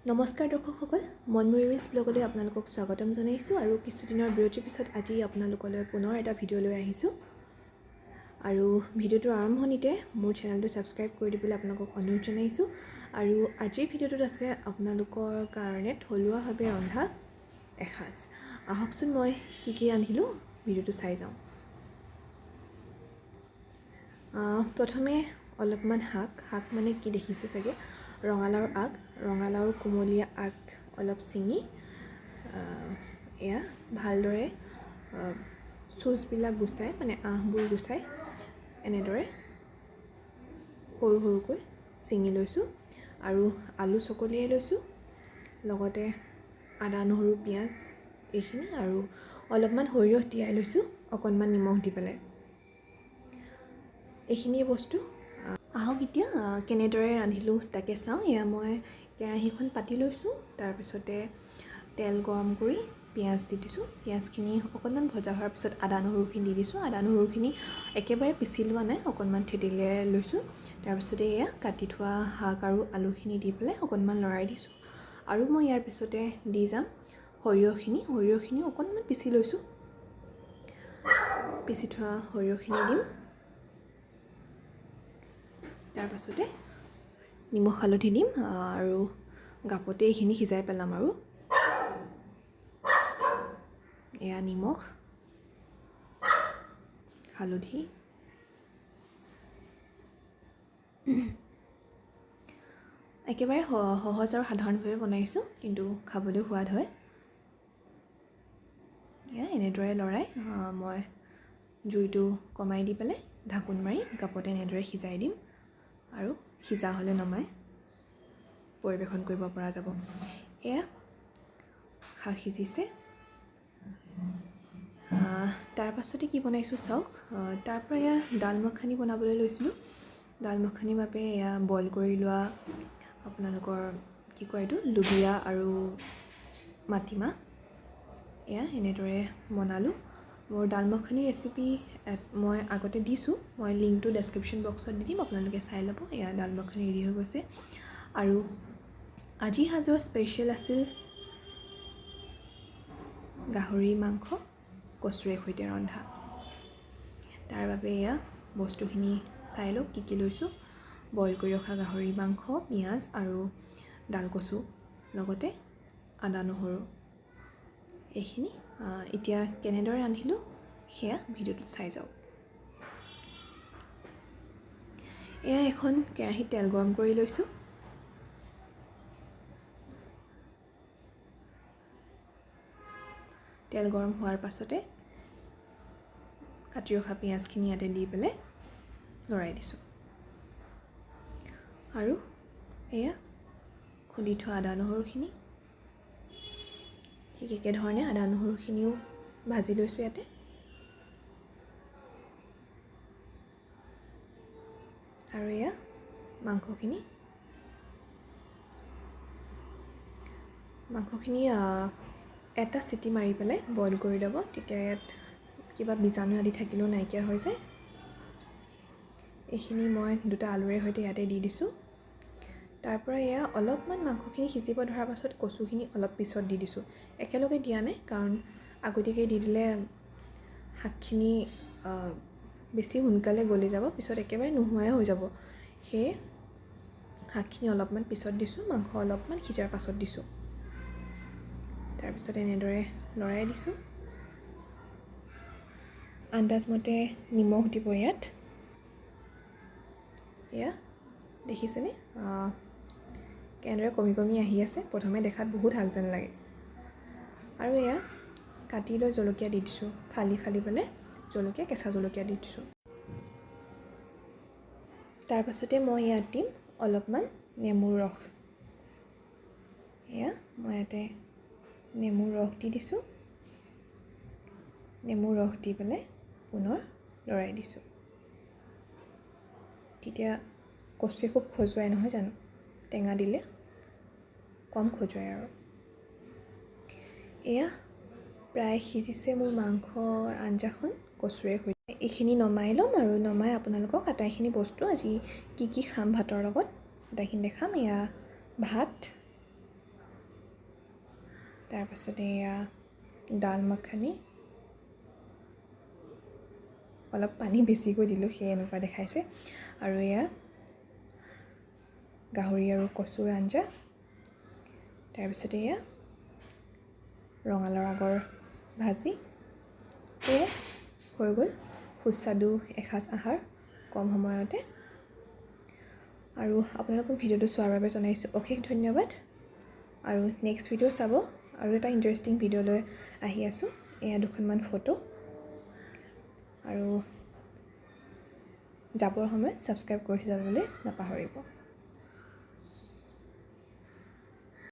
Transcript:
নমস্কাৰ দৰ্শকসকল, মনময়ূৰীজ ব্লগলৈ আপোনালোকক স্বাগতম জনাইছোঁ আৰু কিছুদিনৰ বিৰতিৰ পিছত আজি আপোনালোকলৈ পুনৰ এটা ভিডিঅ' লৈ আহিছোঁ। আৰু ভিডিঅ'টোৰ আৰম্ভণিতে মোৰ চেনেলটো ছাবস্ক্ৰাইব কৰি দিবলৈ আপোনালোকক অনুৰোধ জনাইছোঁ। আৰু আজিৰ ভিডিঅ'টোত আছে আপোনালোকৰ কাৰণে থলুৱাভাৱে ৰন্ধা এসাঁজ। আহকচোন মই কি ৰান্ধিলোঁ ভিডিঅ'টো চাই যাওঁ। প্ৰথমে অলপমান শাক মানে কি দেখিছে চাগে, ৰঙালাওৰ কোমলীয়া আগ অলপ ছিঙি এয়া ভালদৰে চুচবিলাক গুচাই মানে আহবোৰ গুচাই এনেদৰে সৰু সৰুকৈ ছিঙি লৈছোঁ আৰু আলু চকলিয়াই লৈছোঁ, লগতে আদা নহৰু পিঁয়াজ এইখিনি আৰু অলপমান সৰিয়হ তিয়াই লৈছোঁ অকণমান নিমখ দি পেলাই। এইখিনিয়ে বস্তু। আহক এতিয়া কেনেদৰে ৰান্ধিলোঁ তাকে চাওঁ। এয়া মই কেৰাহীখন পাতি লৈছোঁ, তাৰপিছতে তেল গৰম কৰি পিঁয়াজ দি দিছোঁ। পিঁয়াজখিনি অকণমান ভজা হোৱাৰ পিছত আদা নহৰুখিনি দি দিছোঁ। আদা নহৰুখিনি একেবাৰে পিচি লোৱা নাই, অকণমান থেতেলিয়াই লৈছোঁ। তাৰপিছতে এয়া কাটি থোৱা শাক আৰু আলুখিনি দি পেলাই অকণমান লৰাই দিছোঁ। আৰু মই ইয়াৰ পিছতে দি যাম সৰিয়হখিনি অকণমান পিচি লৈছোঁ। পিচি থোৱা সৰিয়হখিনি দিম। তাৰপাছতে নিমখ হালধি দিম আৰু গাপতে এইখিনি সিজাই পেলাম। আৰু এয়া নিমখ হালধি একেবাৰে সহজ আৰু সাধাৰণভাৱে বনাইছোঁ, কিন্তু খাবলৈ সোৱাদ হয়। এয়া এনেদৰে লৰাই মই জুইটো কমাই দি পেলাই ঢাকোন মাৰি গাপতে এনেদৰে সিজাই দিম আৰু সিজা হ'লে নমাই পৰিৱেশন কৰিব পৰা যাব। এয়া শাক সিজিছে। তাৰ পাছতে কি বনাইছোঁ চাওক। তাৰপৰা এয়া দাল মাখানি বনাবলৈ লৈছিলোঁ। দাল মাখানিৰ বাবে এয়া বইল কৰি লোৱা আপোনালোকৰ কি কয় এইটো লুবিয়া আৰু মাটিমাহ এয়া এনেদৰে বনালোঁ। মোৰ দাল মাখানিৰ ৰেচিপি মই আগতে দিছোঁ, মই লিংকটো ডেছক্ৰিপশ্যন বক্সত দি দিম, আপোনালোকে চাই ল'ব। এয়া দাল মাখানি ৰেডি হৈ গৈছে। আৰু আজি সাজৰ স্পেচিয়েল আছিল গাহৰি মাংস কচুৰে সৈতে ৰন্ধা। তাৰ বাবে এয়া বস্তুখিনি চাই লওক কি লৈছোঁ। বইল কৰি ৰখা গাহৰি মাংস, পিঁয়াজ আৰু ডালকচু, লগতে আদা নহৰু এইখিনি। এতিয়া কেনেদৰে ৰান্ধিলোঁ সেয়া ভিডিঅ'টোত চাই যাওক। এয়া এখন কেৰাহীত তেল গৰম কৰি লৈছোঁ। তেল গৰম হোৱাৰ পাছতে কাটি ৰখা পিঁয়াজখিনি ইয়াতে দি পেলাই লৰাই দিছোঁ। আৰু এয়া খুন্দি থোৱা আদা নহৰুখিনি ঠিক একেধৰণে আদা নহৰুখিনিও ভাজি লৈছোঁ ইয়াতে। আৰু এয়া মাংসখিনি এটা চিটি মাৰি পেলাই বইল কৰি ল'ব, তেতিয়া ইয়াত কিবা বীজাণু আদি থাকিলেও নাইকিয়া হৈ যায়। এইখিনি মই দুটা আলুৰে সৈতে ইয়াতে দি দিছোঁ। তাৰপৰা এয়া অলপমান মাংসখিনি সিজিব ধৰাৰ পাছত কচুখিনি অলপ পিছত দি দিছোঁ, একেলগে দিয়া নাই, কাৰণ আগতীয়াকৈ দি দিলে শাকখিনি বেছি সোনকালে গলি যাব, পিছত একেবাৰে নোহোৱাই হৈ যাব। সেয়ে শাকখিনি অলপমান পিছত দিছোঁ, মাংস অলপমান সিজাৰ পাছত দিছোঁ। তাৰপিছত এনেদৰে লৰাই দিছোঁ। আন্দাজমতে নিমখ দিব ইয়াত। এয়া দেখিছেনে কেনেদৰে কমি আহি আছে। প্ৰথমে দেখাত বহুত শাক যেন লাগে। আৰু এয়া কাটি লৈ জলকীয়া দি দিছোঁ, ফালি পেলাই জলকীয়া, কেঁচা জলকীয়া দি দিছোঁ। তাৰপাছতে মই ইয়াত দিম অলপমান নেমুৰ ৰস। এয়া মই ইয়াতে নেমুৰ ৰস দি দিছোঁ। নেমুৰ ৰস দি পেলাই পুনৰ লৰাই দিছোঁ। তেতিয়া কচুৱে খুব খজুৱাই নহয় জানো, টেঙা দিলে কম খজুৱাই। আৰু এয়া প্ৰায় সিজিছে মোৰ মাংসৰ আঞ্জাখন কচুৰে সৈতে। এইখিনি নমাই ল'ম আৰু নমাই আপোনালোকক আটাইখিনি বস্তু আজি কি খাম ভাতৰ লগত আটাইখিনি দেখাম। এয়া ভাত, তাৰপাছতে এয়া দাল মাখানি, অলপ পানী বেছিকৈ দিলোঁ সেই এনেকুৱা দেখাইছে, আৰু এয়া গাহৰি আৰু কচুৰ আঞ্জা, তাৰপিছতে এয়া ৰঙালাওৰ আগৰ ভাজি। এয়া হৈ গ'ল সুস্বাদু এসাঁজ আহাৰ কম সময়তে। আৰু আপোনালোকক ভিডিঅ'টো চোৱাৰ বাবে জনাইছোঁ অশেষ ধন্যবাদ। আৰু নেক্সট ভিডিঅ' চাব, আৰু এটা ইণ্টাৰেষ্টিং ভিডিঅ' লৈ আহি আছোঁ। এয়া দুখনমান ফটো, আৰু যাবৰ সময়ত ছাবস্ক্ৰাইব কৰি যাবলৈ নাপাহৰিব।